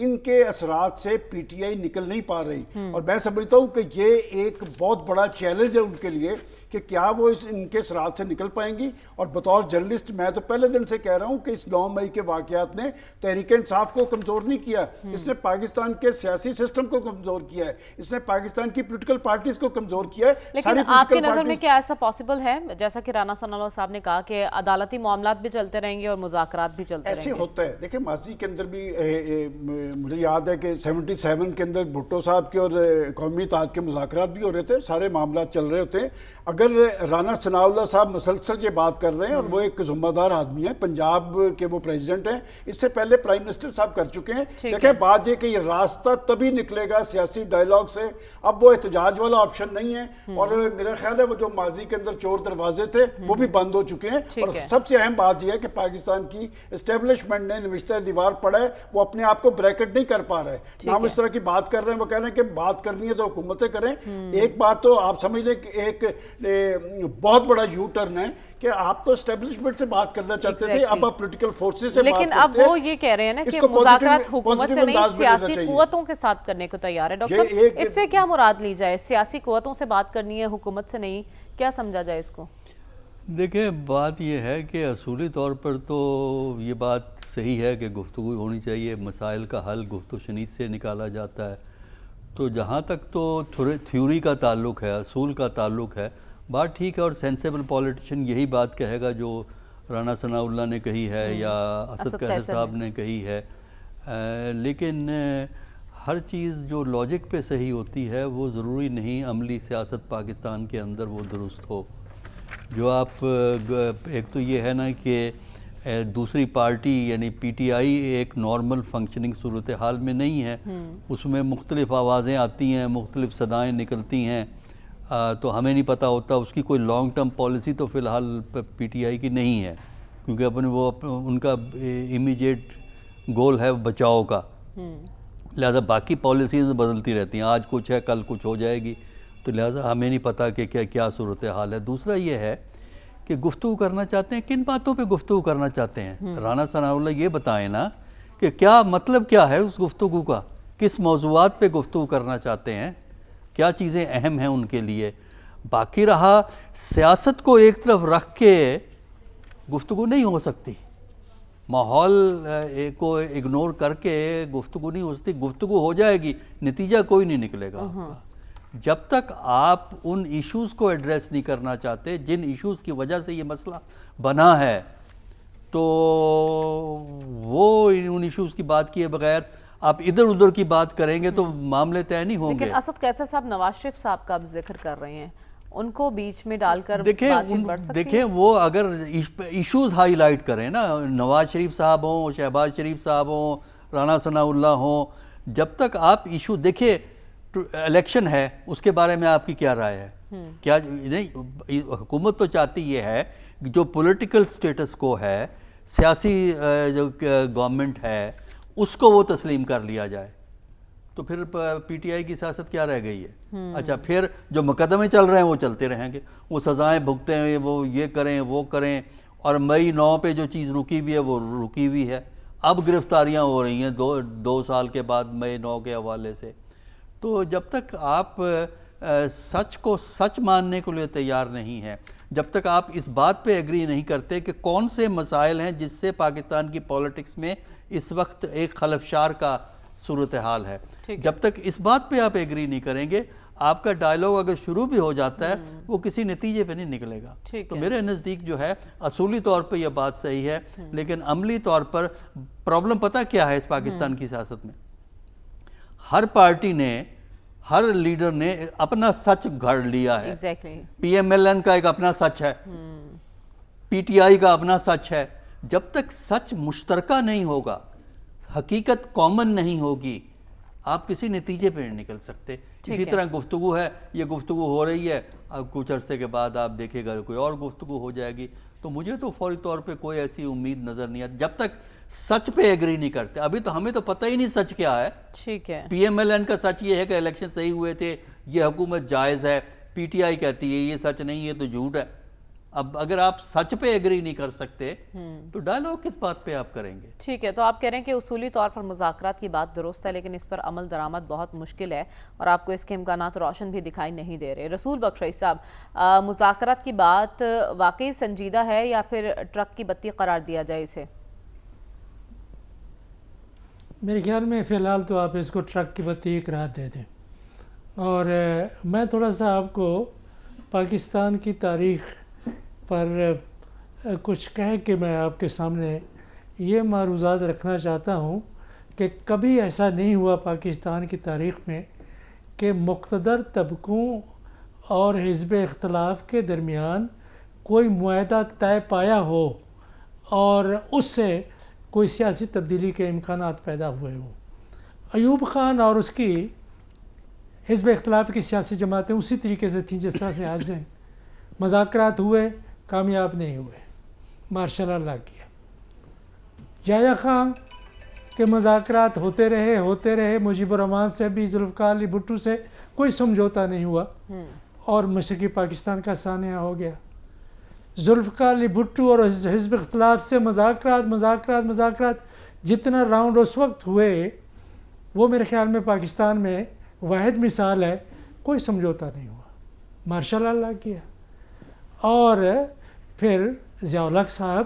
ان کے اثرات سے پی ٹی آئی نکل نہیں پا رہی، اور میں سمجھتا ہوں کہ یہ ایک بہت بڑا چیلنج ہے ان کے لیے کہ کیا وہ ان کے اثرات سے نکل پائیں گی. اور بطور جرنلسٹ میں تو پہلے دن سے کہہ رہا ہوں کہ اس 9 مئی کے واقعات نے تحریک انصاف کو کمزور نہیں کیا، اس نے پاکستان کے سیاسی سسٹم کو کمزور کیا ہے، اس نے پاکستان کی پولیٹیکل پارٹیز کو کمزور کیا ہے. لیکن آپ کی نظر میں کیا ایسا پوسیبل ہے، جیسا کہ رانا ثناء اللہ صاحب نے کہا کہ عدالتی معاملات بھی چلتے رہیں گے اور مذاکرات بھی چلتے رہیں گے؟ ایسے ہوتا ہے. دیکھیں ماضی کے اندر بھی مجھے یاد ہے کہ 77 کے اندر بھٹو صاحب کے اور قومی اتحاد کے مذاکرات بھی ہو رہے تھے، سارے معاملات چل رہے ہوتے ہیں. اگر رانا ثناء اللہ صاحب مسلسل یہ بات کر رہے ہیں، اور وہ ایک ذمہ دار آدمی ہیں، پنجاب کے وہ پریزیڈنٹ ہیں، اس سے پہلے پرائم منسٹر صاحب کر چکے ہیں. دیکھیں بات یہ کہ یہ راستہ تبھی نکلے گا سیاسی ڈائیلاگ سے، اب وہ احتجاج والا آپشن نہیں ہے. اور میرا خیال ہے وہ جو ماضی کے اندر چور دروازے تھے وہ بھی بند ہو چکے ہیں. اور سب سے اہم بات یہ ہے کہ پاکستان کی اسٹیبلشمنٹ نے نوشتہ دیوار پڑا ہے، وہ اپنے آپ کو بریکٹ نہیں کر پا رہے. ہم اس طرح کی بات کر رہے ہیں، وہ کہہ رہے ہیں کہ بات کرنی ہے تو حکومتیں کریں. ایک بات تو آپ سمجھ لیں کہ ایک بہت بڑا یو ٹرن ہے کہ آپ تو اسٹیبلشمنٹ سے بات کرنا چاہتے تھے، اب آپ پولیٹیکل فورسز سے بات کرتے ہیں. لیکن اب وہ یہ کہہ رہے ہیں نا کہ مذاکرات حکومت سے نہیں سیاسی قوتوں کے ساتھ کرنے کو تیار ہے. ڈاکٹر صاحب اس سے کیا مراد لی جائے؟ سیاسی قوتوں سے بات کرنی ہے، حکومت سے نہیں، کیا سمجھا جائے اس کو؟ دیکھیں بات یہ ہے کہ اصولی طور پر تو یہ بات صحیح ہے کہ گفتگو ہونی چاہیے، مسائل کا حل گفت و شنید سے نکالا جاتا ہے. تو جہاں تک تو تھیوری کا تعلق ہے، اصول کا تعلق ہے، بات ٹھیک ہے. اور سینسیبل پولیٹیشین یہی بات کہے گا جو رانا ثناء اللہ نے کہی ہے یا اسد قیصر صاحب نے کہی ہے. لیکن ہر چیز جو لاجک پہ صحیح ہوتی ہے وہ ضروری نہیں عملی سیاست پاکستان کے اندر وہ درست ہو. جو آپ ایک تو یہ ہے نا کہ دوسری پارٹی یعنی پی ٹی آئی ایک نارمل فنکشننگ صورتحال میں نہیں ہے، اس میں مختلف آوازیں آتی ہیں، مختلف صدائیں نکلتی ہیں. تو ہمیں نہیں پتہ ہوتا اس کی کوئی لانگ ٹرم پالیسی تو فی الحال پی ٹی آئی کی نہیں ہے، کیونکہ ان کا امیجیٹ گول ہے بچاؤ کا. لہذا باقی پالیسیز بدلتی رہتی ہیں، آج کچھ ہے کل کچھ ہو جائے گی، تو لہذا ہمیں نہیں پتہ کہ کیا صورتحال ہے. دوسرا یہ ہے کہ گفتگو کرنا چاہتے ہیں، کن باتوں پہ گفتگو کرنا چاہتے ہیں؟ رانا ثناء اللہ یہ بتائیں نا کہ کیا مطلب کیا ہے اس گفتگو کا، کس موضوعات پہ گفتگو کرنا چاہتے ہیں، کیا چیزیں اہم ہیں ان کے لیے. باقی رہا سیاست کو ایک طرف رکھ کے گفتگو نہیں ہو سکتی، ماحول کو اگنور کر کے گفتگو نہیں ہو سکتی. گفتگو ہو جائے گی، نتیجہ کوئی نہیں نکلے گا آپ کا. جب تک آپ ان ایشوز کو ایڈریس نہیں کرنا چاہتے جن ایشوز کی وجہ سے یہ مسئلہ بنا ہے، تو وہ ان ایشوز کی بات کیے بغیر آپ ادھر ادھر کی بات کریں گے تو معاملے طے نہیں ہوں گے. لیکن اسد قیصر صاحب نواز شریف صاحب کا اب ذکر کر رہے ہیں، ان کو بیچ میں ڈال کر بات چیت بڑھ سکتی ہے؟ دیکھیں وہ اگر ایشوز ہائی لائٹ کریں نا، نواز شریف صاحب ہوں، شہباز شریف صاحب ہوں، رانا ثناء اللہ ہوں، جب تک آپ ایشو دیکھیں الیکشن ہے اس کے بارے میں آپ کی کیا رائے ہے؟ کیا نہیں حکومت تو چاہتی یہ ہے جو پولیٹیکل سٹیٹس کو ہے، سیاسی جو گورنمنٹ ہے اس کو وہ تسلیم کر لیا جائے. تو پھر پی ٹی آئی کی سیاست کیا رہ گئی ہے؟ اچھا پھر جو مقدمے چل رہے ہیں وہ چلتے رہیں گے، وہ سزائیں بھگتے ہیں، وہ یہ کریں وہ کریں. اور مئی 9 پہ جو چیز رکی ہوئی ہے وہ رکی ہوئی ہے. اب گرفتاریاں ہو رہی ہیں 2 سال کے بعد مئی 9 کے حوالے سے. تو جب تک آپ سچ کو سچ ماننے کے لیے تیار نہیں ہیں، جب تک آپ اس بات پہ ایگری نہیں کرتے کہ کون سے مسائل ہیں جس سے پاکستان کی پولیٹکس میں اس وقت ایک خلفشار کا صورتحال ہے، جب تک اس بات پہ آپ ایگری نہیں کریں گے، آپ کا ڈائیلاگ اگر شروع بھی ہو جاتا ہے وہ کسی نتیجے پہ نہیں نکلے گا. تو میرے نزدیک جو ہے اصولی طور پہ یہ بات صحیح ہے، لیکن عملی طور پر پرابلم پتہ کیا ہے اس پاکستان کی سیاست میں؟ ہر پارٹی نے، ہر لیڈر نے اپنا سچ گھڑ لیا ہے. پی ایم ایل این کا ایک اپنا سچ ہے، پی ٹی آئی کا اپنا سچ ہے. جب تک سچ مشترکہ نہیں ہوگا، حقیقت کامن نہیں ہوگی، آپ کسی نتیجے پہ نہیں نکل سکتے. اسی طرح گفتگو ہے، یہ گفتگو ہو رہی ہے، اب کچھ عرصے کے بعد آپ دیکھے گا کوئی اور گفتگو ہو جائے گی. تو مجھے تو فوری طور پہ کوئی ایسی امید نظر نہیں آتی جب تک سچ پہ ایگری نہیں کرتے. ابھی تو ہمیں تو پتہ ہی نہیں سچ کیا ہے. ٹھیک ہے، پی ایم ایل این کا سچ یہ ہے کہ الیکشن صحیح ہوئے تھے، یہ حکومت جائز ہے. پی ٹی آئی کہتی ہے یہ سچ نہیں ہے تو جھوٹ ہے. اب اگر آپ سچ پہ ایگری نہیں کر سکتے تو ڈائلاگ کس بات پہ آپ کریں گے؟ ٹھیک ہے، تو آپ کہہ رہے ہیں کہ اصولی طور پر مذاکرات کی بات درست ہے، لیکن اس پر عمل درآمد بہت مشکل ہے اور آپ کو اس کے امکانات روشن بھی دکھائی نہیں دے رہے۔ رسول بخش رئیس صاحب، مذاکرات کی بات واقعی سنجیدہ ہے یا پھر ٹرک کی بتی قرار دیا جائے اسے؟ میرے خیال میں فی الحال تو آپ اس کو ٹرک کی بتی قرار دے دیں، اور میں تھوڑا سا آپ کو پاکستان کی تاریخ پر کچھ کہہ کے میں آپ کے سامنے یہ معروضات رکھنا چاہتا ہوں کہ کبھی ایسا نہیں ہوا پاکستان کی تاریخ میں کہ مقتدر طبقوں اور حزب اختلاف کے درمیان کوئی معاہدہ طے پایا ہو اور اس سے کوئی سیاسی تبدیلی کے امکانات پیدا ہوئے ہوں۔ ایوب خان اور اس کی حزب اختلاف کی سیاسی جماعتیں اسی طریقے سے تھیں جس طرح سے آج ہیں۔ مذاکرات ہوئے، کامیاب نہیں ہوئے، مارشل اللہ کیا۔ یحییٰ خان کے مذاکرات ہوتے رہے، مجیب الرحمان سے بھی، ذوالفقار علی بھٹو سے کوئی سمجھوتا نہیں ہوا اور مشرقی پاکستان کا سانحہ ہو گیا۔ ذوالفقار علی بھٹو اور حزب اختلاف سے مذاکرات جتنا راؤنڈ اس وقت ہوئے وہ میرے خیال میں پاکستان میں واحد مثال ہے، کوئی سمجھوتا نہیں ہوا، مارشل اللہ کیا۔ اور پھر ضیاء الحق صاحب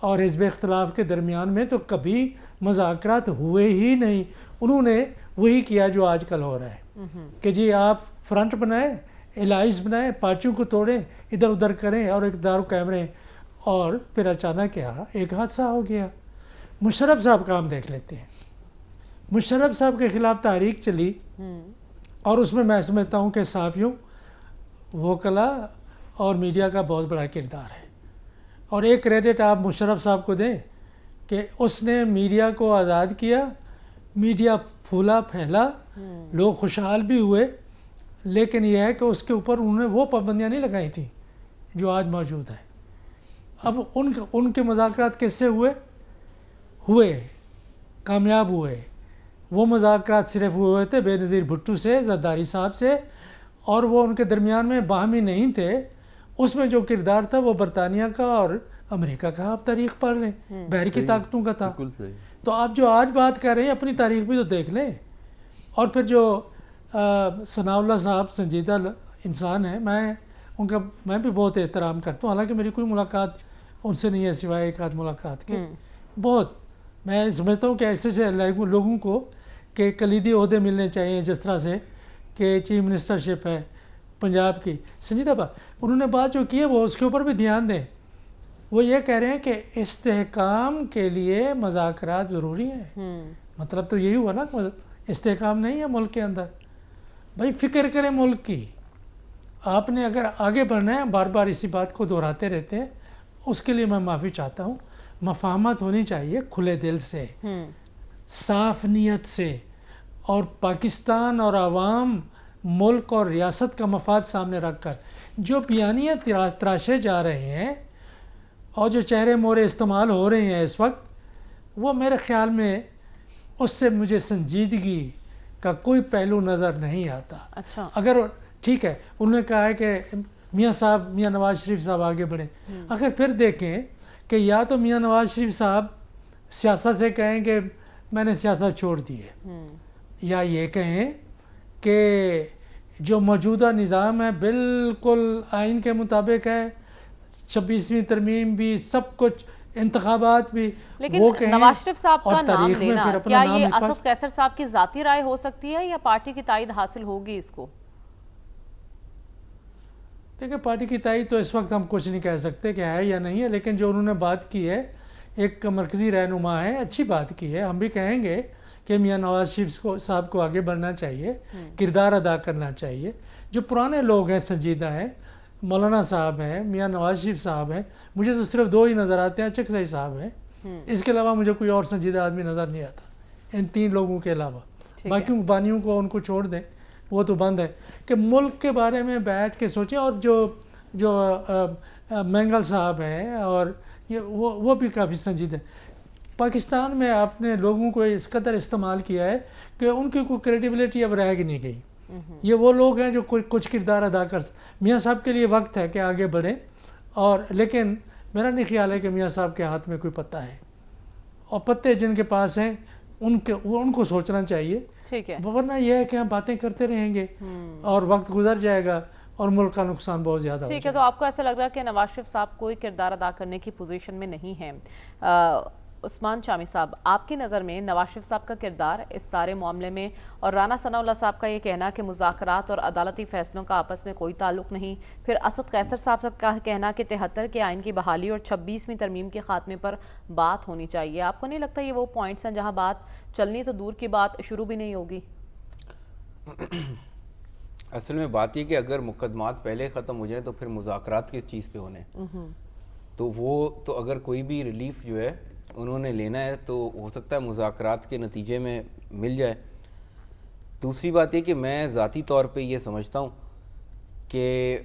اور حزب اختلاف کے درمیان میں تو کبھی مذاکرات ہوئے ہی نہیں، انہوں نے وہی کیا جو آج کل ہو رہا ہے کہ جی آپ فرنٹ بنائیں، الائنس بنائیں، پارٹیوں کو توڑیں، ادھر ادھر کریں اور اقتدار کو قائم رہیں، اور پھر اچانک کیا ایک حادثہ ہو گیا۔ مشرف صاحب کا ہم دیکھ لیتے ہیں، مشرف صاحب کے خلاف تحریک چلی اور اس میں سمجھتا ہوں کہ صحافیوں، وکلاء اور میڈیا کا بہت بڑا کردار ہے، اور ایک کریڈٹ آپ مشرف صاحب کو دیں کہ اس نے میڈیا کو آزاد کیا، میڈیا پھولا پھیلا، لوگ خوشحال بھی ہوئے، لیکن یہ ہے کہ اس کے اوپر انہوں نے وہ پابندیاں نہیں لگائی تھیں جو آج موجود ہیں۔ اب ان کے مذاکرات کیسے ہوئے کامیاب ہوئے؟ وہ مذاکرات صرف ہوئے تھے بے نظیر بھٹو سے، زرداری صاحب سے، اور وہ ان کے درمیان میں باہمی نہیں تھے۔ اس میں جو کردار تھا وہ برطانیہ کا اور امریکہ کا، آپ تاریخ پڑھ لیں، بحر کی طاقتوں کا تھا۔ تو آپ جو آج بات کر رہے ہیں اپنی تاریخ بھی تو دیکھ لیں۔ اور پھر جو ثناء اللہ صاحب سنجیدہ انسان ہیں، میں بھی بہت احترام کرتا ہوں، حالانکہ میری کوئی ملاقات ان سے نہیں ہے سوائے ایک آدھ ملاقات کے۔ بہت میں سمجھتا ہوں کہ ایسے لوگوں کو کہ کلیدی عہدے ملنے چاہیے، جس طرح سے کہ چیف منسٹرشپ ہے پنجاب کی، سنجیدہ بات انہوں نے بات جو کی ہے وہ اس کے اوپر بھی دھیان دیں۔ وہ یہ کہہ رہے ہیں کہ استحکام کے لیے مذاکرات ضروری ہیں، مطلب تو یہی ہوا نا، استحکام نہیں ہے ملک کے اندر۔ بھائی فکر کریں ملک کی، آپ نے اگر آگے بڑھنا ہے، بار بار اسی بات کو دہراتے رہتے ہیں، اس کے لیے میں معافی چاہتا ہوں۔ مفاہمت ہونی چاہیے کھلے دل سے، صاف نیت سے، اور پاکستان اور عوام، ملک اور ریاست کا مفاد سامنے رکھ کر جو بیانیاں تراشے جا رہے ہیں اور جو چہرے مورے استعمال ہو رہے ہیں اس وقت، وہ میرے خیال میں اس سے مجھے سنجیدگی کا کوئی پہلو نظر نہیں آتا۔ اچھا، اگر ٹھیک ہے انہوں نے کہا ہے کہ میاں نواز شریف صاحب آگے بڑھیں، اگر پھر دیکھیں کہ یا تو میاں نواز شریف صاحب سیاست سے کہیں کہ میں نے سیاست چھوڑ دی ہے، یا یہ کہیں کہ جو موجودہ نظام ہے بالکل آئین کے مطابق ہے، 26ویں ترمیم بھی، سب کچھ، انتخابات بھی، لیکن وہ کہیں نواز شریف صاحب کا اور نام تاریخ میں لینا، پھر اپنا کیا نام یہ لکھوا۔ اسد قیصر صاحب کی ذاتی رائے ہو سکتی ہے یا پارٹی کی تائید حاصل ہوگی اس کو؟ دیکھیں پارٹی کی تائید تو اس وقت ہم کچھ نہیں کہہ سکتے کہ ہے یا نہیں ہے، لیکن جو انہوں نے بات کی ہے، ایک مرکزی رہنما ہے، اچھی بات کی ہے۔ ہم بھی کہیں گے کہ میاں نواز شریف صاحب کو آگے بڑھنا چاہیے، کردار ادا کرنا چاہیے۔ جو پرانے لوگ ہیں، سنجیدہ ہیں، مولانا صاحب ہیں، میاں نواز شریف صاحب ہیں، مجھے تو صرف دو ہی نظر آتے ہیں، چکزئی صاحب ہیں، اس کے علاوہ مجھے کوئی اور سنجیدہ آدمی نظر نہیں آتا ان تین لوگوں کے علاوہ۔ باقیوں بانیوں کو ان کو چھوڑ دیں، وہ تو بند ہے کہ ملک کے بارے میں بیٹھ کے سوچیں۔ اور جو مینگل صاحب ہیں، اور وہ بھی کافی سنجیدہ ہیں۔ پاکستان میں آپ نے لوگوں کو اس قدر استعمال کیا ہے کہ ان کی کوئی کریڈیبلٹی اب رہ نہیں گئی۔ یہ وہ لوگ ہیں جو کچھ کردار ادا کر میاں صاحب کے لیے وقت ہے کہ آگے بڑھیں اور لیکن میرا نہیں خیال ہے کہ میاں صاحب کے ہاتھ میں کوئی پتہ ہے، اور پتے جن کے پاس ہیں ان کو سوچنا چاہیے، ٹھیک ہے، ورنہ یہ ہے کہ ہم باتیں کرتے رہیں گے اور وقت گزر جائے گا اور ملک کا نقصان بہت زیادہ ہو ٹھیک ہے۔ جائے تو آپ کو ایسا لگ رہا ہے کہ نواز شریف صاحب کوئی کردار ادا کرنے کی پوزیشن میں نہیں ہیں۔ عثمان شامی صاحب، آپ کی نظر میں نواز شریف صاحب کا کردار اس سارے معاملے میں، اور رانا ثناء اللہ صاحب کا یہ کہنا کہ مذاکرات اور عدالتی فیصلوں کا آپس میں کوئی تعلق نہیں، پھر اسد قیصر صاحب کا کہنا کہ 73 کے آئین کی بحالی اور 26ویں ترمیم کے خاتمے پر بات ہونی چاہیے، آپ کو نہیں لگتا یہ وہ پوائنٹس ہیں جہاں بات چلنی تو دور کی بات شروع بھی نہیں ہوگی؟ اصل میں بات یہ کہ اگر مقدمات پہلے ختم ہو جائیں تو پھر مذاکرات کس چیز پہ ہونے، تو وہ تو اگر کوئی بھی ریلیف جو ہے انہوں نے لینا ہے تو ہو سکتا ہے مذاکرات کے نتیجے میں مل جائے۔ دوسری بات یہ کہ میں ذاتی طور پہ یہ سمجھتا ہوں کہ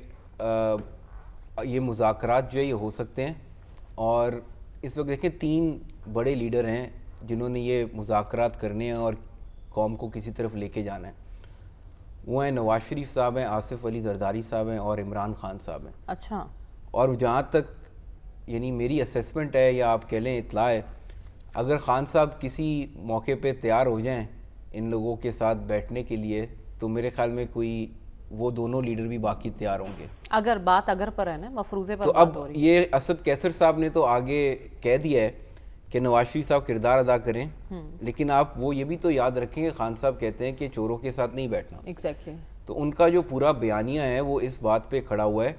یہ مذاکرات جو ہے یہ ہو سکتے ہیں، اور اس وقت دیکھیں 3 بڑے لیڈر ہیں جنہوں نے یہ مذاکرات کرنے ہیں اور قوم کو کسی طرف لے کے جانا ہے، وہ ہیں نواز شریف صاحب ہیں، آصف علی زرداری صاحب ہیں اور عمران خان صاحب ہیں۔ اچھا، اور جہاں تک یعنی میری اسیسمنٹ ہے یا آپ کہہ لیں اطلاع ہے، اگر خان صاحب کسی موقع پہ تیار ہو جائیں ان لوگوں کے ساتھ بیٹھنے کے لیے تو میرے خیال میں کوئی وہ دونوں لیڈر بھی باقی تیار ہوں گے۔ اگر بات اگر پر ہے نا، مفروضے پر تو بات اب ہو رہی ہے۔ یہ اسد قیصر صاحب نے تو آگے کہہ دیا ہے کہ نواز شریف صاحب کردار ادا کریں، لیکن آپ وہ یہ بھی تو یاد رکھیں کہ خان صاحب کہتے ہیں کہ چوروں کے ساتھ نہیں بیٹھنا، ایگزیکٹلی، تو ان کا جو پورا بیانیہ ہے وہ اس بات پہ کھڑا ہوا ہے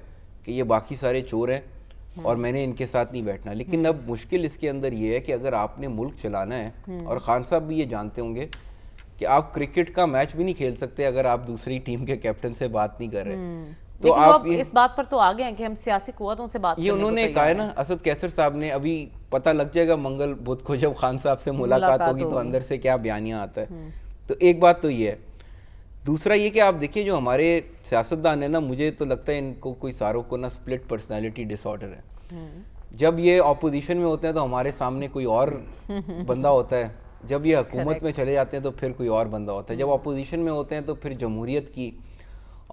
کہ یہ باقی سارے چور ہیں اور میں نے ان کے ساتھ نہیں بیٹھنا۔ لیکن اب مشکل اس کے اندر یہ ہے کہ اگر آپ نے ملک چلانا ہے، اور خان صاحب بھی یہ جانتے ہوں گے کہ آپ کرکٹ کا میچ بھی نہیں کھیل سکتے اگر آپ دوسری ٹیم کے کیپٹن سے بات نہیں کر رہے، تو آپ اس بات پر تو آگے ہیں کہ ہم سیاسی قوتوں سے بات یہ انہوں نے کہا ہے نا، اسد قیصر صاحب نے، ابھی پتہ لگ جائے گا منگل بدھ کو جب خان صاحب سے ملاقات ہوگی تو اندر سے کیا بیانیہ آتا ہے۔ تو ایک بات تو یہ ہے، دوسرا یہ کہ آپ دیکھیں جو ہمارے سیاستدان ہیں نا، مجھے تو لگتا ہے ان کو کوئی ساروں کو نا سپلٹ پرسنالٹی ڈس آرڈر ہے۔ جب یہ اپوزیشن میں ہوتے ہیں تو ہمارے سامنے کوئی اور بندہ ہوتا ہے، جب یہ حکومت میں چلے جاتے ہیں تو پھر کوئی اور بندہ ہوتا ہے، جب اپوزیشن میں ہوتے ہیں تو پھر جمہوریت کی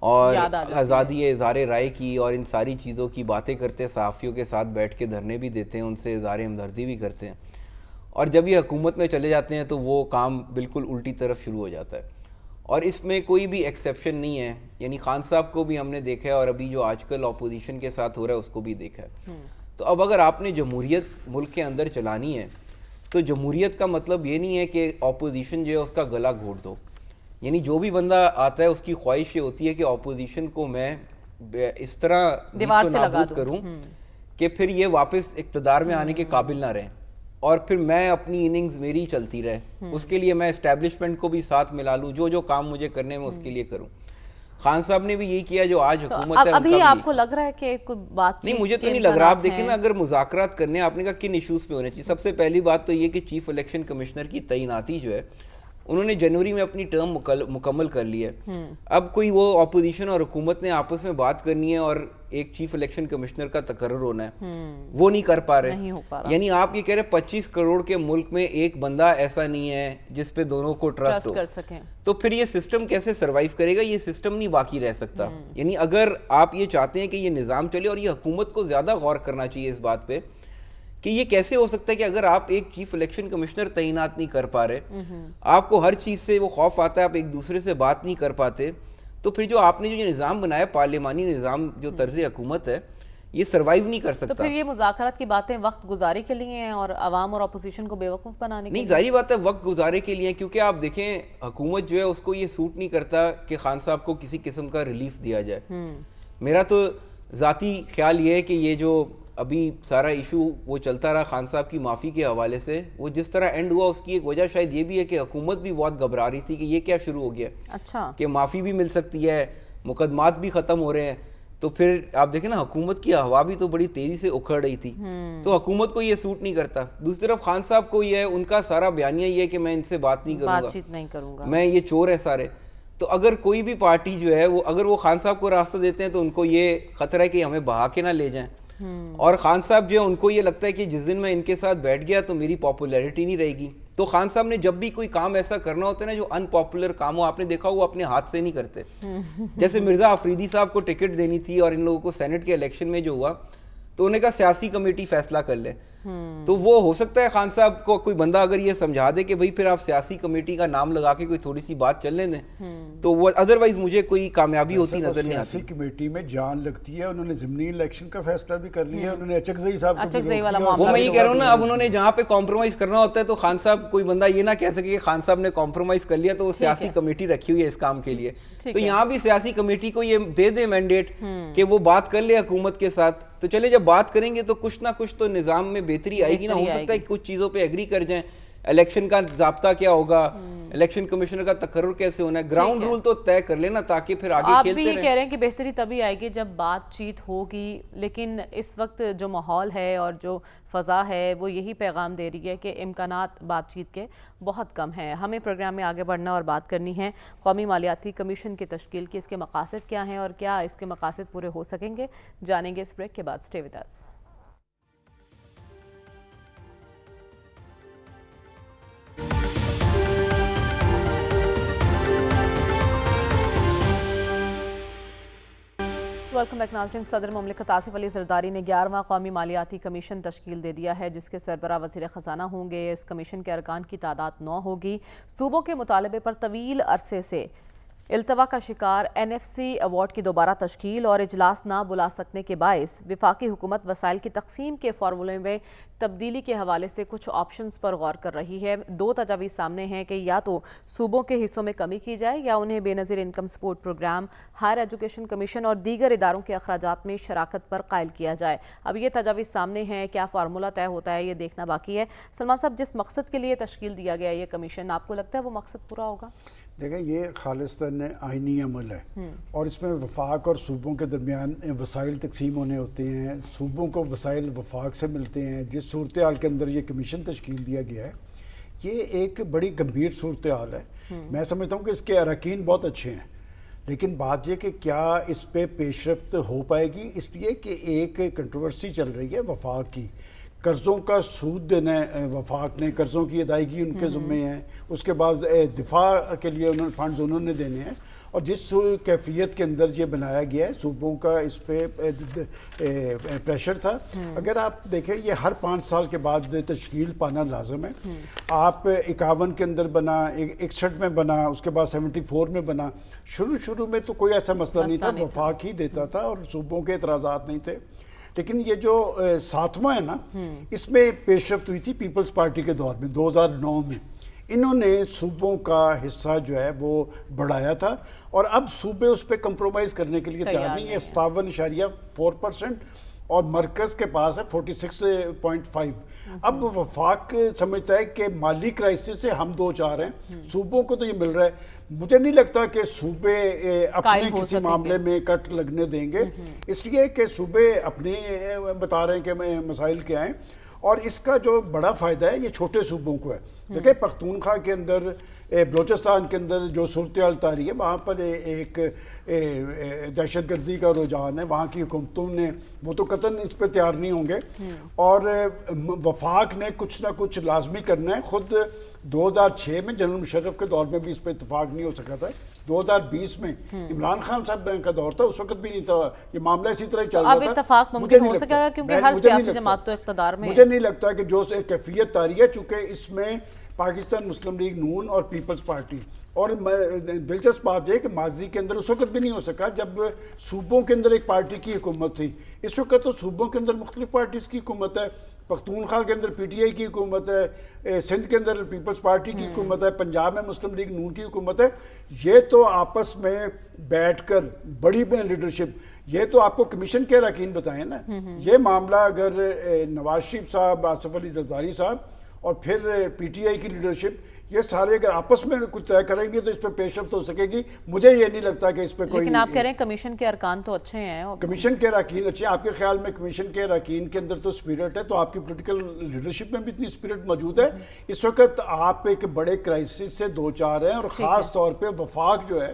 اور آزادی اظہار رائے کی اور ان ساری چیزوں کی باتیں کرتے ہیں، صحافیوں کے ساتھ بیٹھ کے دھرنے بھی دیتے ہیں، ان سے اظہار ہمدردی بھی کرتے ہیں، اور جب یہ حکومت میں چلے جاتے ہیں تو وہ کام بالکل الٹی طرف شروع ہو جاتا ہے، اور اس میں کوئی بھی ایکسیپشن نہیں ہے۔ یعنی خان صاحب کو بھی ہم نے دیکھا ہے اور ابھی جو آج کل اپوزیشن کے ساتھ ہو رہا ہے اس کو بھی دیکھا ہے۔ تو اب اگر آپ نے جمہوریت ملک کے اندر چلانی ہے تو جمہوریت کا مطلب یہ نہیں ہے کہ اپوزیشن جو ہے اس کا گلا گھونٹ دو، یعنی جو بھی بندہ آتا ہے اس کی خواہش یہ ہوتی ہے کہ اپوزیشن کو میں اس طرح دیوار سے لگا دوں کروں کہ پھر یہ واپس اقتدار میں آنے کے قابل نہ رہیں، اور پھر میں اپنی اننگز میری چلتی رہے، اس کے لیے میں اسٹیبلشمنٹ کو بھی ساتھ ملا لوں، جو کام مجھے کرنے میں اس کے لیے کروں۔ خان صاحب نے بھی یہی کیا جو آج حکومت ہے۔ ابھی آپ کو لگ رہا ہے کہ کوئی بات نہیں، مجھے تو نہیں لگ رہا۔ آپ دیکھیں نا، اگر مذاکرات کرنے آپ نے کہا کن ایشوز پہ ہونے چاہیے، سب سے پہلی بات تو یہ کہ چیف الیکشن کمشنر کی تعیناتی جو ہے انہوں نے جنوری میں اپنی ٹرم مکمل کر لی ہے، اب کوئی وہ اپوزیشن اور حکومت نے آپس میں بات کرنی ہے اور ایک چیف الیکشن کمشنر کا تقرر ہونا ہے، وہ نہیں کر پا رہے۔ یعنی آپ یہ کہہ رہے 25 کروڑ کے ملک میں ایک بندہ ایسا نہیں ہے جس پہ دونوں کو ٹرسٹ ہو، تو پھر یہ سسٹم کیسے سروائیو کرے گا؟ یہ سسٹم نہیں باقی رہ سکتا۔ یعنی اگر آپ یہ چاہتے ہیں کہ یہ نظام چلے، اور یہ حکومت کو زیادہ غور کرنا چاہیے اس بات پہ کہ یہ کیسے ہو سکتا ہے کہ اگر آپ ایک چیف الیکشن کمشنر تعینات نہیں کر پا رہے، آپ کو ہر چیز سے وہ خوف آتا ہے، آپ ایک دوسرے سے بات نہیں کر پاتے، تو پھر جو آپ نے جو یہ نظام بنایا، پارلیمانی نظام جو طرز حکومت ہے، یہ سروائیو نہیں کر سکتا۔ تو پھر یہ مذاکرات کی باتیں وقت گزاری کے لیے ہیں اور عوام اور اپوزیشن کو بیوقوف بنانے کے لیے؟ نہیں، ظاہری بات ہے وقت گزارے کے لیے، کیونکہ آپ دیکھیں حکومت جو ہے اس کو یہ سوٹ نہیں کرتا کہ خان صاحب کو کسی قسم کا ریلیف دیا جائے۔ میرا تو ذاتی خیال یہ ہے کہ یہ جو ابھی سارا ایشو وہ چلتا رہا خان صاحب کی معافی کے حوالے سے، وہ جس طرح اینڈ ہوا اس کی ایک وجہ شاید یہ بھی ہے کہ حکومت بھی بہت گھبرا رہی تھی کہ یہ کیا شروع ہو گیا، اچھا، کہ معافی بھی مل سکتی ہے، مقدمات بھی ختم ہو رہے ہیں، تو پھر آپ دیکھیں نا حکومت کی ہوا بھی تو بڑی تیزی سے اکھڑ رہی تھی، تو حکومت کو یہ سوٹ نہیں کرتا۔ دوسری طرف خان صاحب کو یہ ہے، ان کا سارا بیانیہ یہ ہے کہ میں ان سے بات نہیں کروں گا، میں یہ چور ہے سارے۔ تو اگر کوئی بھی پارٹی جو ہے وہ اگر وہ خان صاحب کو راستہ دیتے ہیں تو ان کو یہ خطرہ ہے کہ ہمیں بہا کے نہ لے جائیں، اور خان صاحب جو ہے ان کو یہ لگتا ہے کہ جس دن میں ان کے ساتھ بیٹھ گیا تو میری پاپولیرٹی نہیں رہے گی۔ تو خان صاحب نے جب بھی کوئی کام ایسا کرنا ہوتا ہے نا جو ان پاپولر کام ہو، آپ نے دیکھا وہ اپنے ہاتھ سے نہیں کرتے۔ جیسے مرزا آفریدی صاحب کو ٹکٹ دینی تھی اور ان لوگوں کو سینٹ کے الیکشن میں جو ہوا، تو انہیں کہا سیاسی کمیٹی فیصلہ کر لے. تو وہ ہو سکتا ہے خان صاحب کو کوئی بندہ اگر یہ سمجھا دے کہ بھائی پھر آپ سیاسی کمیٹی کا نام لگا کے کوئی تھوڑی سی بات چلنے دیں, تو وہ ادروائز مجھے کوئی کامیابی ہوتی نظر نہیں آتی. سیاسی کمیٹی میں جان لگتی ہے, انہوں نے ضمنی الیکشن کا فیصلہ بھی کر لیا ہے, انہوں نے اچکزئی صاحب کو وہ میں یہ کہہ رہا ہوں نا, اب انہوں نے جہاں پہ کمپرومائز کرنا ہوتا ہے تو خان صاحب, کوئی بندہ یہ نہ کہہ سکے کہ خان صاحب نے کمپرومائز کر لیا تو وہ سیاسی کمیٹی رکھی ہوئی ہے اس کام کے لیے. تو یہاں بھی سیاسی کمیٹی کو یہ دے دے مینڈیٹ کہ وہ بات کر لے حکومت کے ساتھ, تو چلے جب بات کریں گے تو کچھ نہ کچھ تو نظام میں بہتری آئے گی نا. ہو سکتا ہے کہ کچھ چیزوں پہ ایگری کر جائیں, الیکشن کا ضابطہ کیا ہوگا, الیکشن کمشنر کا تقرر کیسے ہونا ہے, گراؤنڈ رول تو طے کر لینا تاکہ پھر آگے کھیلتے رہیں. آپ بھی یہ کہہ رہے ہیں کہ بہتری تبھی آئے گی جب بات چیت ہوگی, لیکن اس وقت جو ماحول ہے اور جو فضا ہے وہ یہی پیغام دے رہی ہے کہ امکانات بات چیت کے بہت کم ہیں. ہمیں پروگرام میں آگے بڑھنا اور بات کرنی ہے قومی مالیاتی کمیشن کی تشکیل کی. اس کے مقاصد کیا ہیں اور کیا اس کے مقاصد پورے ہو سکیں گے, جانیں گے اس بریک کے بعد. Stay with us. Welcome back ناظرین. صدر مملکت آصف علی زرداری نے 11واں قومی مالیاتی کمیشن تشکیل دے دیا ہے, جس کے سربراہ وزیر خزانہ ہوں گے. اس کمیشن کے ارکان کی تعداد 9 ہوگی. صوبوں کے مطالبے پر طویل عرصے سے التوا کا شکار این ایف سی ایوارڈ کی دوبارہ تشکیل اور اجلاس نہ بلا سکنے کے باعث وفاقی حکومت وسائل کی تقسیم کے فارمولے میں تبدیلی کے حوالے سے کچھ آپشنز پر غور کر رہی ہے. 2 تجاویز سامنے ہیں کہ یا تو صوبوں کے حصوں میں کمی کی جائے یا انہیں Benazir income support programme, higher education commission اور دیگر اداروں کے اخراجات میں شراکت پر قائل کیا جائے. اب یہ تجاویز سامنے ہیں, کیا فارمولہ طے ہوتا ہے یہ دیکھنا باقی ہے. سلمان صاحب, جس مقصد کے لیے تشکیل دیا گیا یہ کمیشن, آپ کو لگتا ہے وہ مقصد پورا ہوگا؟ دیکھیں, یہ خالصتاً آئینی عمل ہے اور اس میں وفاق اور صوبوں کے درمیان وسائل تقسیم ہونے ہوتے ہیں. صوبوں کو وسائل وفاق سے ملتے ہیں. جس صورتحال کے اندر یہ کمیشن تشکیل دیا گیا ہے یہ ایک بڑی گمبھیر صورتحال ہے. میں سمجھتا ہوں کہ اس کے اراکین بہت اچھے ہیں, لیکن بات یہ کہ کیا اس پہ پیش رفت ہو پائے گی, اس لیے کہ ایک کنٹروورسی چل رہی ہے وفاق کی. قرضوں کا سود دینا ہے وفاق نے, قرضوں کی ادائیگی ان کے ذمے ہیں, اس کے بعد دفاع کے لیے فنڈز انہوں نے دینے ہیں. اور جس کیفیت کے اندر یہ بنایا گیا ہے صوبوں کا اس پہ پریشر تھا. اگر آپ دیکھیں یہ ہر 5 سال کے بعد تشکیل پانا لازم ہے. آپ 51 کے اندر بنا, 61 میں بنا, اس کے بعد 74 میں بنا. شروع میں تو کوئی ایسا مسئلہ نہیں تھا, وفاق ہی دیتا تھا اور صوبوں کے اعتراضات نہیں تھے. لیکن یہ جو 7واں ہے نا, اس میں پیش رفت ہوئی تھی پیپلز پارٹی کے دور میں 2009 میں. انہوں نے صوبوں کا حصہ جو ہے وہ بڑھایا تھا اور اب صوبے اس پہ کمپرومائز کرنے کے لیے تیار نہیں ہے. 57.4% اور مرکز کے پاس ہے 46.5. اب وفاق سمجھتا ہے کہ مالی کرائسس سے ہم 2-4 ہیں, صوبوں کو تو یہ مل رہا ہے. مجھے نہیں لگتا کہ صوبے اپنے کسی معاملے میں کٹ لگنے دیں گے, اس لیے کہ صوبے اپنے بتا رہے ہیں کہ مسائل کیا ہیں. اور اس کا جو بڑا فائدہ ہے یہ چھوٹے صوبوں کو ہے. دیکھیں پختونخوا کے اندر, بلوچستان کے اندر جو صورتحال طاری ہے وہاں پر ایک دہشت گردی کا رجحان ہے. وہاں کی حکومتوں نے وہ تو قطعاً اس پہ تیار نہیں ہوں گے اور وفاق نے کچھ نہ کچھ لازمی کرنا ہے. خود 2006 میں جنرل مشرف کے دور میں بھی اس پہ اتفاق نہیں ہو سکا تھا. 2020 میں عمران خان صاحب کا دور تھا, اس وقت بھی نہیں تھا. یہ معاملہ اسی طرح چل رہا تھا. اب اتفاق ممکن ہو سکے گا کیونکہ ہر سیاسی جماعت تو اقتدار میں ہے. مجھے نہیں لگتا کہ جو کیفیت طاری ہے, چونکہ اس میں پاکستان مسلم لیگ نون اور پیپلز پارٹی, اور دلچسپ بات ہے کہ ماضی کے اندر اس وقت بھی نہیں ہو سکا جب صوبوں کے اندر ایک پارٹی کی حکومت تھی. اس وقت تو صوبوں کے اندر مختلف پارٹیز کی حکومت ہے. پختونخوا کے اندر پی ٹی آئی کی حکومت ہے, سندھ کے اندر پیپلز پارٹی کی حکومت ہے, پنجاب میں مسلم لیگ نون کی حکومت ہے. یہ تو آپس میں بیٹھ کر بڑی لیڈرشپ, یہ تو آپ کو کمیشن کے اراکین بتائیں نا. یہ معاملہ اگر نواز شریف صاحب, آصف علی زرداری صاحب اور پھر پی ٹی آئی کی لیڈرشپ, یہ سارے اگر آپس میں کچھ طے کریں گے تو اس پہ پیش رفت ہو سکے گی. مجھے یہ نہیں لگتا کہ اس پہ کوئی. لیکن آپ کہہ رہے ہیں کمیشن کے ارکان تو اچھے ہیں. کمیشن کے اراکین اچھے ہیں. آپ کے خیال میں کمیشن کے اراکین کے اندر تو اسپرٹ ہے, تو آپ کی پولیٹیکل لیڈرشپ میں بھی اتنی اسپرٹ موجود ہے. اس وقت آپ ایک بڑے کرائسس سے 2-4 ہیں اور خاص طور پہ وفاق جو ہے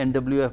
NWF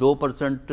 2%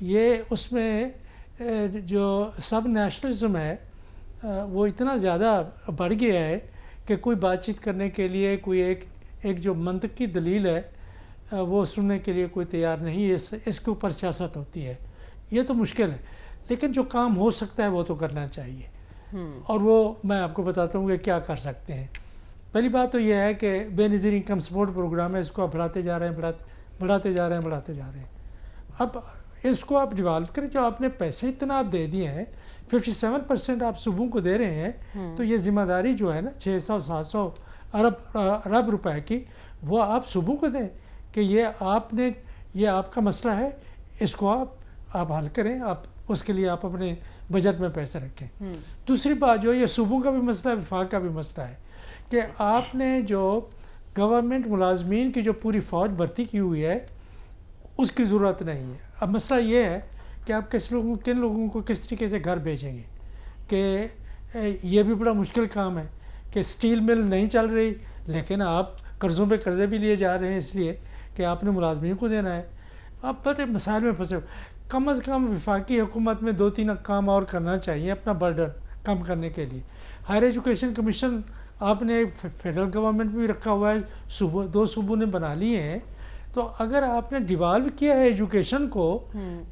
یہ اس میں جو سب نیشنلزم ہے وہ اتنا زیادہ بڑھ گیا ہے کہ کوئی بات چیت کرنے کے لیے کوئی ایک جو منطقی دلیل ہے وہ سننے کے لیے کوئی تیار نہیں ہے. اس کے اوپر سیاست ہوتی ہے. یہ تو مشکل ہے، لیکن جو کام ہو سکتا ہے وہ تو کرنا چاہیے. اور وہ میں آپ کو بتاتا ہوں کہ کیا کر سکتے ہیں. پہلی بات تو یہ ہے کہ بے نظیر انکم سپورٹ پروگرام ہے، اس کو آپ بڑھاتے جا رہے ہیں، بڑھاتے جا رہے ہیں. اب اس کو آپ ڈیولپ کریں. جو آپ نے پیسے اتنا آپ دے دیے ہیں، 57% آپ صوبوں کو دے رہے ہیں، تو یہ ذمہ داری جو ہے نا 600-700 ارب روپے کی، وہ آپ صوبوں کو دیں کہ یہ آپ کا مسئلہ ہے، اس کو آپ حل کریں. آپ اس کے لیے آپ اپنے بجٹ میں پیسے رکھیں. دوسری بات جو یہ صوبوں کا بھی مسئلہ ہے، وفاق کا بھی مسئلہ ہے کہ آپ نے جو گورنمنٹ ملازمین کی جو پوری فوج بھرتی کی ہوئی ہے اس کی ضرورت نہیں ہے. اب مسئلہ یہ ہے کہ آپ کن لوگوں کو کس طریقے سے گھر بھیجیں گے. کہ یہ بھی بڑا مشکل کام ہے کہ سٹیل مل نہیں چل رہی، لیکن آپ قرضوں پہ قرضے بھی لیے جا رہے ہیں اس لیے کہ آپ نے ملازمین کو دینا ہے. آپ بڑے مسائل میں پھنسے. کم از کم وفاقی حکومت میں 2-3 کام اور کرنا چاہیے اپنا برڈن کم کرنے کے لیے. ہائر ایجوکیشن کمیشن آپ نے فیڈرل گورنمنٹ بھی رکھا ہوا ہے، 2 صوبوں نے بنا لیے ہیں. تو اگر آپ نے ڈیوالو کیا ہے ایجوکیشن کو،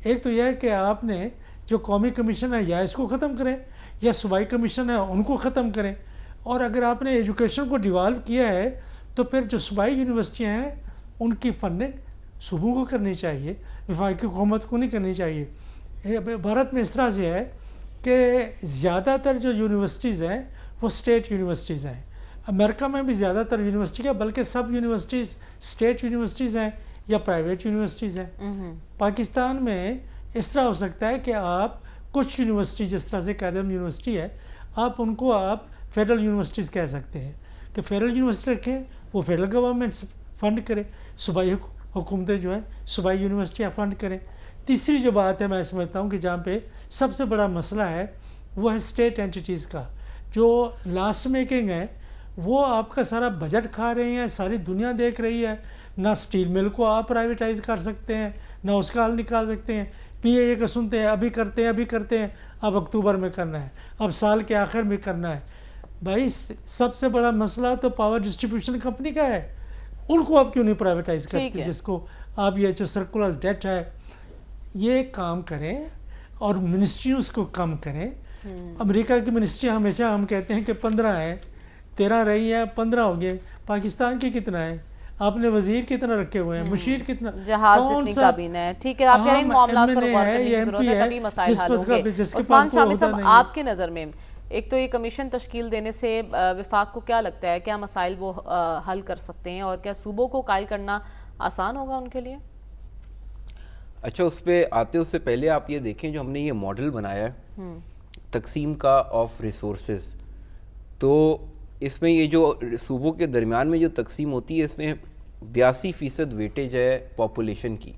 ایک تو یہ ہے کہ آپ نے جو قومی کمیشن ہے یا اس کو ختم کریں یا صوبائی کمیشن ہے ان کو ختم کریں. اور اگر آپ نے ایجوکیشن کو ڈیوالو کیا ہے تو پھر جو صوبائی یونیورسٹیاں ہیں ان کی فنڈنگ صوبوں کو کرنی چاہیے، وفاقی حکومت کو نہیں کرنی چاہیے. بھارت میں اس طرح سے ہے کہ زیادہ تر جو یونیورسٹیز ہیں وہ اسٹیٹ یونیورسٹیز ہیں. امریکہ میں بھی زیادہ تر یونیورسٹی ہے، بلکہ سب یونیورسٹیز اسٹیٹ یونیورسٹیز ہیں یا پرائیویٹ یونیورسٹیز ہیں. پاکستان میں اس طرح ہو سکتا ہے کہ آپ کچھ یونیورسٹی جس طرح سے قائدم یونیورسٹی ہے، آپ ان کو آپ فیڈرل یونیورسٹیز کہہ سکتے ہیں کہ فیڈرل یونیورسٹی رکھیں، وہ فیڈرل گورنمنٹ فنڈ کرے، صوبائی حکومتیں جو ہیں صوبائی یونیورسٹیاں فنڈ کریں. تیسری جو بات ہے میں سمجھتا ہوں کہ جہاں پہ سب سے بڑا مسئلہ ہے وہ ہے اسٹیٹ اینٹیٹیز کا. جو لاس میکنگ ہے وہ آپ کا سارا بجٹ کھا رہے ہیں، ساری دنیا دیکھ رہی ہے. نہ اسٹیل مل کو آپ پرائیویٹائز کر سکتے ہیں، نہ اس کا حل نکال سکتے ہیں. پی اے اے کا سنتے ہیں ابھی کرتے ہیں، اب اکتوبر میں کرنا ہے، اب سال کے آخر میں کرنا ہے. بھائی سب سے بڑا مسئلہ تو پاور ڈسٹریبیوشن کمپنی کا ہے، ان کو آپ کیوں نہیں پرائیویٹائز کرتے؟ جس کو آپ یہ جو سرکولر ڈیٹ ہے یہ کام کریں اور منسٹریز کو کم کریں. امریکہ کی منسٹری ہمیشہ ہم کہتے ہیں کہ 15 ہیں، 13 رہی ہیں، 15 ہو گئے. پاکستان کی کتنا ہے؟ آپ نے وزیر کتنا رکھے ہوئے ہیں، مشیر کتنا، جہاز جتنی کابینہ ہے. ٹھیک ہے، آپ کہہ رہے ہیں معاملات پر غور کرنے کی ضرورت ہے تبھی مسائل حل ہوں گے. عثمان شامی صاحب، آپ کی نظر میں ایک تو یہ کمیشن تشکیل دینے سے وفاق کو کیا لگتا ہے، کیا مسائل وہ حل کر سکتے ہیں اور کیا صوبوں کو قائل کرنا آسان ہوگا ان کے لیے؟ اچھا، اس پہ آتے اس سے پہلے آپ یہ دیکھیں جو ہم نے یہ ماڈل بنایا ہے تقسیم کا آف ریسورسز، تو اس میں یہ جو صوبوں کے درمیان میں جو تقسیم ہوتی ہے اس میں 82% ویٹیج ہے پاپولیشن کی.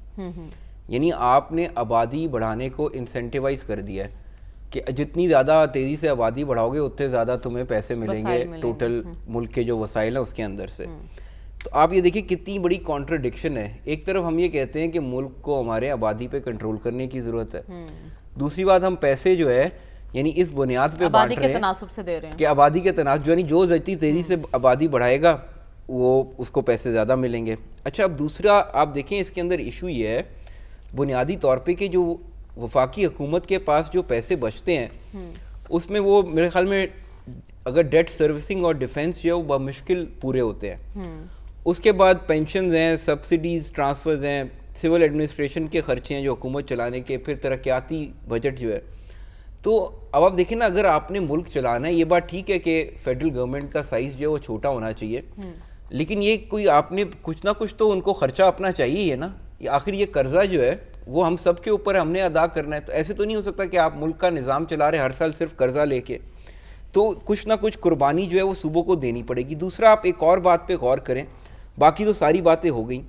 یعنی آپ نے آبادی بڑھانے کو انسینٹیوائز کر دیا ہے کہ جتنی زیادہ تیزی سے آبادی بڑھاؤ گے اتنے زیادہ تمہیں پیسے ملیں گے ٹوٹل ملک کے جو وسائل ہیں اس کے اندر سے. تو آپ یہ دیکھیں کتنی بڑی کانٹرڈکشن ہے. ایک طرف ہم یہ کہتے ہیں کہ ملک کو ہمارے آبادی پہ کنٹرول کرنے کی ضرورت ہے، دوسری بات ہم پیسے جو ہے یعنی اس بنیاد پہ بانٹ رہے ہیں کہ آبادی کے تناسب یعنی جو جتنی تیزی سے آبادی بڑھائے گا وہ اس کو پیسے زیادہ ملیں گے. اچھا، اب دوسرا آپ دیکھیں اس کے اندر ایشو یہ ہے بنیادی طور پہ کہ جو وفاقی حکومت کے پاس جو پیسے بچتے ہیں اس میں وہ میرے خیال میں اگر ڈیٹ سروسنگ اور ڈیفنس جو ہے وہ بمشکل پورے ہوتے ہیں. اس کے بعد پینشنز ہیں، سبسڈیز، ٹرانسفرز ہیں، سول ایڈمنسٹریشن کے خرچے ہیں جو حکومت چلانے کے، پھر ترقیاتی بجٹ جو ہے. تو اب آپ دیکھیں نا، اگر آپ نے ملک چلانا ہے، یہ بات ٹھیک ہے کہ فیڈرل گورنمنٹ کا سائز جو ہے وہ چھوٹا ہونا چاہیے، لیکن یہ کوئی آپ نے کچھ نہ کچھ تو ان کو خرچہ اپنا چاہیے ہی نا. آخر یہ قرضہ جو ہے وہ ہم سب کے اوپر ہم نے ادا کرنا ہے. تو ایسے تو نہیں ہو سکتا کہ آپ ملک کا نظام چلا رہے ہر سال صرف قرضہ لے کے. تو کچھ نہ کچھ قربانی جو ہے وہ صوبوں کو دینی پڑے گی. دوسرا آپ ایک اور بات پہ غور کریں، باقی تو ساری باتیں ہو گئیں،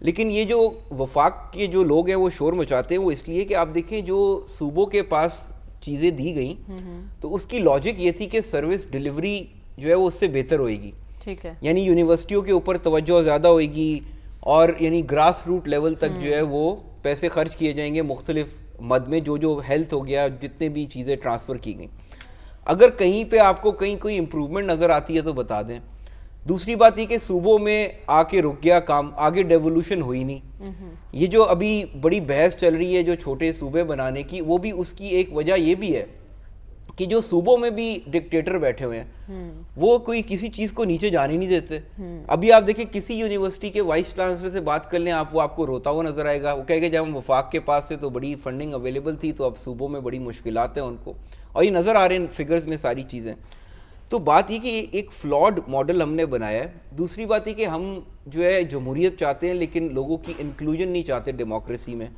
لیکن یہ جو وفاق کے جو لوگ ہیں وہ شور مچاتے ہیں وہ اس لیے کہ آپ دیکھیں جو صوبوں کے پاس چیزیں دی گئیں تو اس کی لاجک یہ تھی کہ سروس ڈیلیوری جو ہے وہ اس سے بہتر ہوئے گی. ٹھیک ہے، یعنی یونیورسٹیوں کے اوپر توجہ زیادہ ہوئے گی اور یعنی گراس روٹ لیول تک جو ہے وہ پیسے خرچ کیے جائیں گے مختلف مد میں, جو ہیلتھ ہو گیا, جتنے بھی چیزیں ٹرانسفر کی گئیں. اگر کہیں پہ آپ کو کہیں کوئی امپروومنٹ نظر آتی ہے تو بتا دیں. دوسری بات یہ کہ صوبوں میں آ کے رک گیا کام, آگے ڈیولوشن ہوئی نہیں. یہ جو ابھی بڑی بحث چل رہی ہے جو چھوٹے صوبے بنانے کی, وہ بھی اس کی ایک وجہ یہ بھی ہے کہ جو صوبوں میں بھی ڈکٹیٹر بیٹھے ہوئے ہیں وہ کوئی کسی چیز کو نیچے جانے نہیں دیتے. ابھی آپ دیکھیں کسی یونیورسٹی کے وائس چانسلر سے بات کر لیں آپ, وہ آپ کو روتا ہوا نظر آئے گا. وہ کہے گا جب ہم وفاق کے پاس سے تو بڑی فنڈنگ اویلیبل تھی, تو اب صوبوں میں بڑی مشکلات ہیں ان کو, اور یہ نظر آ رہے ہیں فگرز میں ساری چیزیں. تو بات یہ کہ ایک فلاڈ ماڈل ہم نے بنایا ہے. دوسری بات یہ کہ ہم جو ہے جمہوریت چاہتے ہیں لیکن لوگوں کی انکلوژن نہیں چاہتے ڈیموکریسی میں.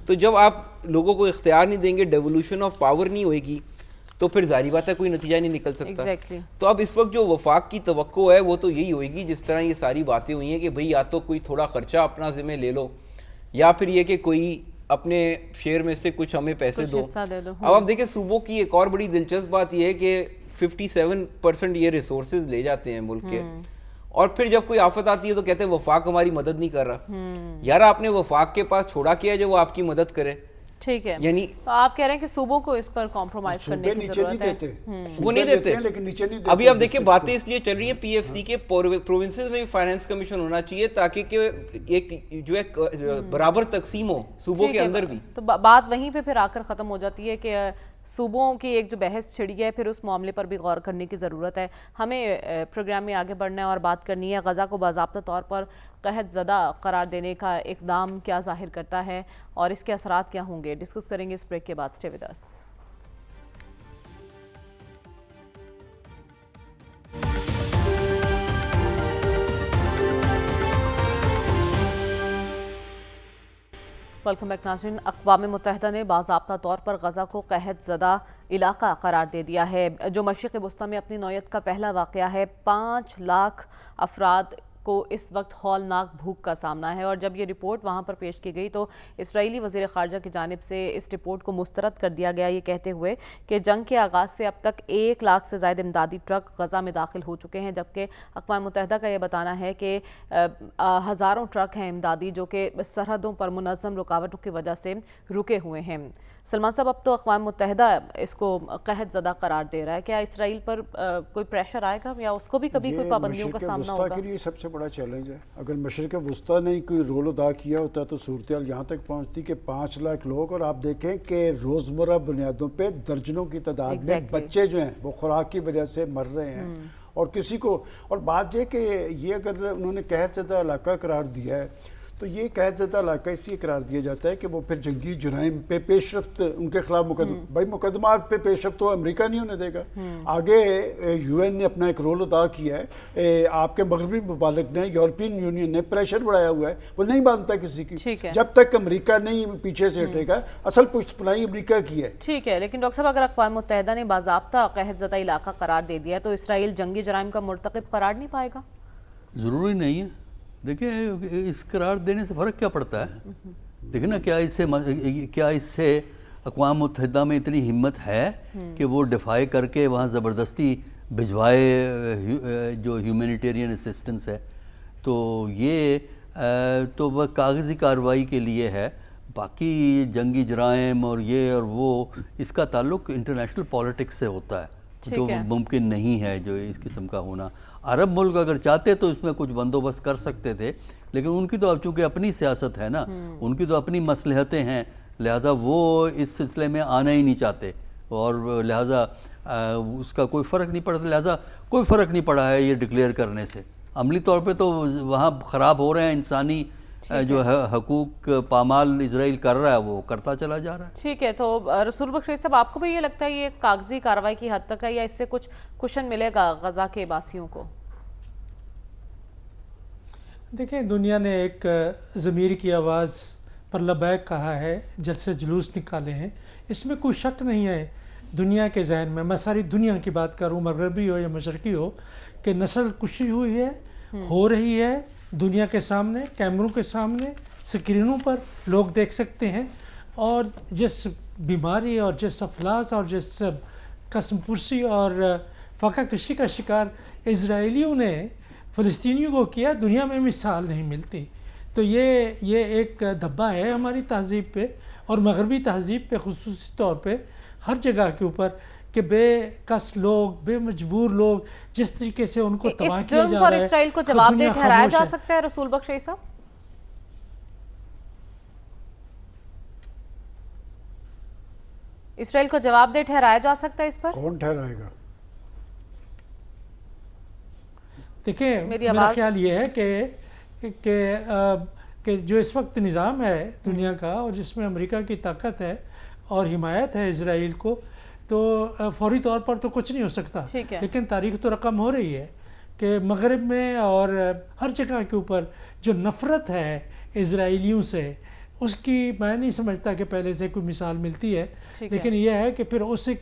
تو جب آپ لوگوں کو اختیار نہیں دیں گے, ڈیولوشن آف پاور نہیں ہوئے گی, تو پھر ظاہری بات ہے کوئی نتیجہ نہیں نکل سکتا. تو اب اس وقت جو وفاق کی توقع ہے وہ تو یہی ہوئے گی جس طرح یہ ساری باتیں ہوئی ہیں کہ بھئی یا تو کوئی تھوڑا خرچہ اپنا ذمہ لے لو, یا پھر یہ کہ کوئی اپنے شیئر میں سے کچھ ہمیں پیسے دو. اب آپ دیکھیں صوبوں کی ایک اور بڑی دلچسپ بات یہ ہے کہ 57% یہ ریسورسز لے جاتے ہیں ملک کے, اور پھر جب کوئی آفت آتی ہے تو کہتے ہیں وفاق ہماری مدد نہیں کر رہا. یار آپ نے وفاق کے پاس چھوڑا کیا ہے جو وہ آپ کی مدد کرے. ٹھیک ہے, یعنی آپ کہہ رہے ہیں کہ صوبوں کو اس پر کمپرومائز کرنے کی ضرورت ہے. وہ نہیں دیتے لیکن نیچے نہیں دیتے. ابھی آپ دیکھیں باتیں اس لیے چل رہی ہیں پی ایف سی کے پروونسز میں بھی فائنانس کمیشن ہونا چاہیے تاکہ کہ ایک جو ہے برابر تقسیم ہو صوبوں کے اندر بھی. تو بات وہیں پہ پھر آ کر ختم ہو جاتی ہے کہ صوبوں کی ایک جو بحث چھڑی ہے پھر اس معاملے پر بھی غور کرنے کی ضرورت ہے. ہمیں پروگرام میں آگے بڑھنا ہے اور بات کرنی ہے غزہ کو باضابطہ طور پر قحط زدہ قرار دینے کا اقدام کیا ظاہر کرتا ہے اور اس کے اثرات کیا ہوں گے. ڈسکس کریں گے اس بریک کے بعد. Stay with us. Welcome back ناظرین. اقوام متحدہ نے باضابطہ طور پر غزہ کو قحط زدہ علاقہ قرار دے دیا ہے, جو مشرق وسطی میں اپنی نوعیت کا پہلا واقعہ ہے. 5 لاکھ افراد کو اس وقت ہولناک بھوک کا سامنا ہے, اور جب یہ رپورٹ وہاں پر پیش کی گئی تو اسرائیلی وزیر خارجہ کی جانب سے اس رپورٹ کو مسترد کر دیا گیا, یہ کہتے ہوئے کہ جنگ کے آغاز سے اب تک 1 لاکھ سے زائد امدادی ٹرک غزہ میں داخل ہو چکے ہیں, جبکہ اقوام متحدہ کا یہ بتانا ہے کہ ہزاروں ٹرک ہیں امدادی جو کہ سرحدوں پر منظم رکاوٹوں کی وجہ سے رکے ہوئے ہیں. سلمان صاحب, اب تو اقوام متحدہ اس کو قحط زدہ قرار دے رہا ہے, کیا اسرائیل پر کوئی پریشر آئے گا یا اس کو بھی کبھی کوئی پابندیوں کا سامنا ہوگا؟ مشرق وسطیٰ کے لیے سب سے بڑا چیلنج ہے. اگر مشرق وسطیٰ نے کوئی رول ادا کیا ہوتا تو صورتحال یہاں تک پہنچتی کہ 5 لاکھ لوگ, اور آپ دیکھیں کہ روزمرہ بنیادوں پہ درجنوں کی تعداد میں بچے جو ہیں وہ خوراک کی وجہ سے مر رہے ہیں. اور کسی کو, اور بات یہ کہ یہ اگر انہوں نے قحط زدہ علاقہ قرار دیا ہے تو یہ قحط زدہ علاقہ اس لیے قرار دیا جاتا ہے کہ وہ پھر جنگی جرائم پہ پیش رفت ان کے خلاف بھائی مقدمات پہ پیش رفت تو امریکہ نہیں ہونے دے گا. آگے یو این نے اپنا ایک رول ادا کیا ہے, آپ کے مغربی ممالک نے, یورپین یونین نے پریشر بڑھایا ہوا ہے, وہ نہیں مانتا کسی کی جب تک امریکہ نہیں پیچھے سے ہٹے گا. اصل پشت پناہی امریکہ کی ہے. ٹھیک ہے, لیکن ڈاکٹر صاحب اگر اقوام متحدہ نے باضابطہ قحط زدہ علاقہ قرار دے دیا تو اسرائیل جنگی جرائم کا مرتکب قرار نہیں پائے گا؟ ضروری نہیں ہے. دیکھیں اس قرار دینے سے فرق کیا پڑتا ہے؟ دیکھیں نا, کیا اس سے اقوام متحدہ میں اتنی ہمت ہے کہ وہ ڈیفائی کر کے وہاں زبردستی بھجوائے جو ہیومینیٹیرین اسسٹنس ہے؟ تو یہ تو وہ کاغذی کارروائی کے لیے ہے. باقی جنگی جرائم اور یہ اور وہ, اس کا تعلق انٹرنیشنل پالیٹکس سے ہوتا ہے جو ممکن نہیں ہے جو اس قسم کا ہونا. عرب ملک اگر چاہتے تو اس میں کچھ بندوبست کر سکتے تھے, لیکن ان کی تو اب چونکہ اپنی سیاست ہے نا, ان کی تو اپنی مصلحتیں ہیں, لہٰذا وہ اس سلسلے میں آنا ہی نہیں چاہتے, اور لہٰذا اس کا کوئی فرق نہیں پڑتا. لہٰذا کوئی فرق نہیں پڑا ہے یہ ڈکلیئر کرنے سے. عملی طور پہ تو وہاں خراب ہو رہے ہیں انسانی جو حقوق پامال اسرائیل کر رہا ہے وہ کرتا چلا جا رہا ہے. ٹھیک ہے, تو رسول بخش صاحب آپ کو بھی یہ لگتا ہے یہ کاغذی کارروائی کی حد تک ہے یا اس سے کچھ کشن ملے گا غزہ کے باسیوں کو؟ دیکھیں, دنیا نے ایک ضمیر کی آواز پر لبیک کہا ہے, جلسے جلوس نکالے ہیں, اس میں کوئی شک نہیں ہے دنیا کے ذہن میں. میں ساری دنیا کی بات کروں, مغربی ہو یا مشرقی ہو, کہ نسل کشی ہوئی ہے, ہو رہی ہے دنیا کے سامنے, کیمروں کے سامنے, سکرینوں پر لوگ دیکھ سکتے ہیں. اور جس بیماری اور جس افلاس اور جس قسم پرسی اور فاقہ کشی کا شکار اسرائیلیوں نے فلسطینیوں کو کیا, دنیا میں مثال نہیں ملتی. تو یہ ایک دھبا ہے ہماری تہذیب پہ اور مغربی تہذیب پہ خصوصی طور پہ ہر جگہ کے اوپر کہ بے کس لوگ، بے مجبور لوگ جس طریقے سے ان کو تباہ اس کیا جرم جا پر رہا ہے، اسرائیل کو خود جواب دہ دنیا ٹھہرایا خاموش جا ہے۔ سکتا ہے رسول بخش رئیس صاحب؟ اسرائیل کو جواب دہ ٹھہرایا جا سکتا ہے اس پر؟ کون ٹھہرائے گا؟ دیکھیں میرا خیال یہ ہے کہ جو اس وقت نظام ہے دنیا کا اور جس میں امریکہ کی طاقت ہے اور حمایت ہے اسرائیل کو، تو فوری طور پر تو کچھ نہیں ہو سکتا، لیکن تاریخ تو رقم ہو رہی ہے کہ مغرب میں اور ہر جگہ کے اوپر جو نفرت ہے اسرائیلیوں سے، اس کی میں نہیں سمجھتا کہ پہلے سے کوئی مثال ملتی ہے، لیکن یہ ہے کہ پھر اس سے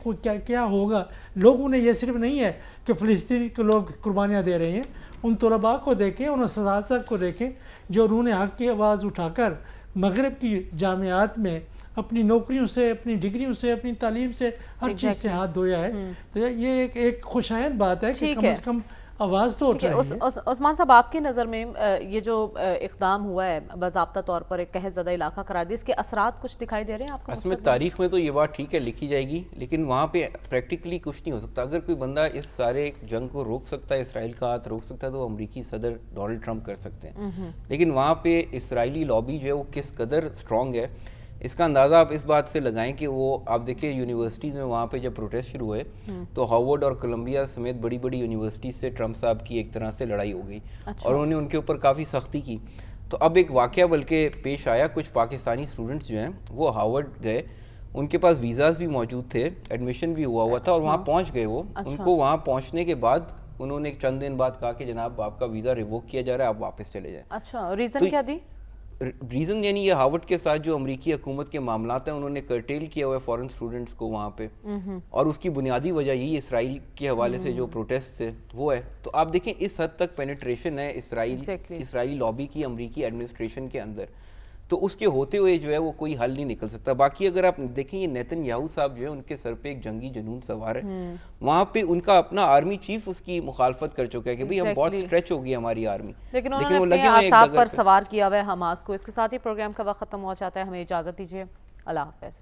کیا ہوگا۔ لوگوں نے یہ صرف نہیں ہے کہ فلسطین کے لوگ قربانیاں دے رہے ہیں، ان طلباء کو دیکھیں، ان اساتذہ کو دیکھیں جو انہوں نے حق کی آواز اٹھا کر مغرب کی جامعات میں اپنی نوکریوں سے، اپنی ڈگریوں سے، اپنی تعلیم سے، ہر چیز سے ہاتھ دھویا ہے۔ تو یہ ایک خوشایند بات ہے کہ کم از کم آواز تو اٹھ رہی ہے۔ عثمان صاحب، آپ کی نظر میں یہ جو اقدام ہوا ہے باضابطہ طور پر ایک قحط زدہ علاقہ قرار دیا، اس کے اثرات کچھ دکھائی دے رہے ہیں آپ کو؟ اصل میں تاریخ میں تو یہ بات ٹھیک ہے لکھی جائے گی، لیکن وہاں پہ پریکٹیکلی کچھ نہیں ہو سکتا۔ اگر کوئی بندہ اس سارے جنگ کو روک سکتا ہے، اسرائیل کا ہاتھ روک سکتا ہے، تو امریکی صدر ڈونلڈ ٹرمپ کر سکتے ہیں، لیکن وہاں پہ اسرائیلی لابی جو ہے وہ کس قدر اسٹرانگ ہے، اس کا اندازہ آپ اس بات سے لگائیں کہ وہ آپ دیکھیں یونیورسٹیز میں وہاں پہ جب پروٹیسٹ شروع ہوئے تو ہارورڈ اور کولمبیا سمیت بڑی بڑی یونیورسٹیز سے ٹرمپ صاحب کی ایک طرح سے لڑائی ہو گئی اور انہوں نے ان کے اوپر کافی سختی کی۔ تو اب ایک واقعہ بلکہ پیش آیا، کچھ پاکستانی اسٹوڈنٹس جو ہیں وہ ہارورڈ گئے، ان کے پاس ویزاز بھی موجود تھے، ایڈمیشن بھی ہوا تھا اور وہاں پہنچ گئے وہ۔ ان کو وہاں پہنچنے کے بعد انہوں نے چند دن بعد کہا کہ جناب آپ کا ویزا ریووک کیا جا رہا ہے، آپ واپس چلے جائیں۔ اچھا، ریزن کیا دی؟ ریزن یعنی یہ ہارورڈ کے ساتھ جو امریکی حکومت کے معاملات ہیں انہوں نے کرٹیل کیا ہوا ہے فورن اسٹوڈنٹس کو وہاں پہ، اور اس کی بنیادی وجہ یہی اسرائیل کے حوالے سے جو پروٹیسٹ تھے وہ ہے۔ تو آپ دیکھیں اس حد تک پینیٹریشن ہے اسرائیلی لابی کی امریکی ایڈمنسٹریشن کے اندر، تو اس کے ہوتے ہوئے جو ہے وہ کوئی حل نہیں نکل سکتا۔ باقی اگر آپ دیکھیں یہ نیتن یاہو صاحب جو ہے ان کے سر پہ ایک جنگی جنون سوار ہے، وہاں پہ ان کا اپنا آرمی چیف اس کی مخالفت کر چکا ہے کہ بھئی ہم بہت اسٹریچ ہو گئی ہماری آرمی، لیکن انہوں نے اپنے اعصاب پر سوار کیا ہوا ہے حماس کو۔ اس کے ساتھ ہی پروگرام کا وقت ختم ہو جاتا ہے، ہمیں اجازت دیجیے، اللہ حافظ۔